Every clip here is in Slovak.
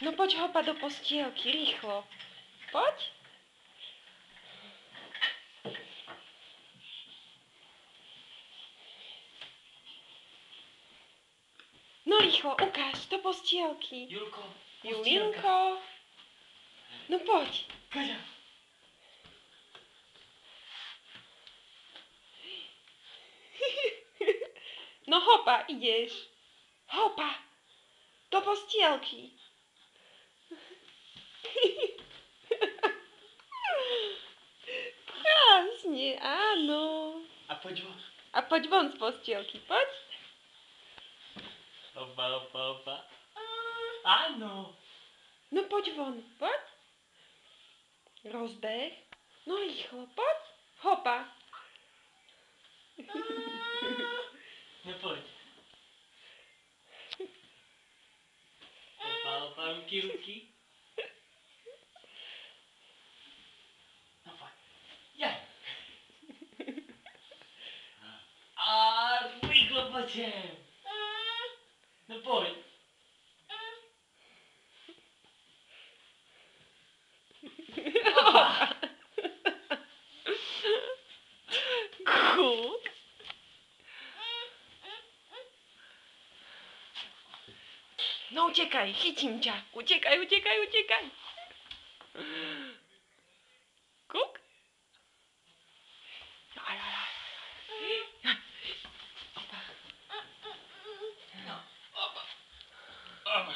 No poď hopa do postielky, rýchlo. Poď. No rýchlo, ukáž, do postielky. Julko, Julinko. No poď. Kaďa. No hopa, ideš. Hopa. Do postielky. Krásne, áno. A poď von. A poď von z postielky, poď. Hopa, hopa, hopa. Áno. No poď von, poď. Rozbeh. No rýchlo, poď. Hopa. No poď. Hopa, hopa, ruky, ruky. No poď. Jaj. A rýchlo poďem. No poď. Hopa. Kuk. No utekaj, chytím ťa. Utekaj, utekaj, utekaj. Kuk. Aj. Opa. No, opa. Opa.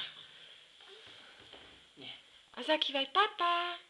Nie. A zakývaj papa.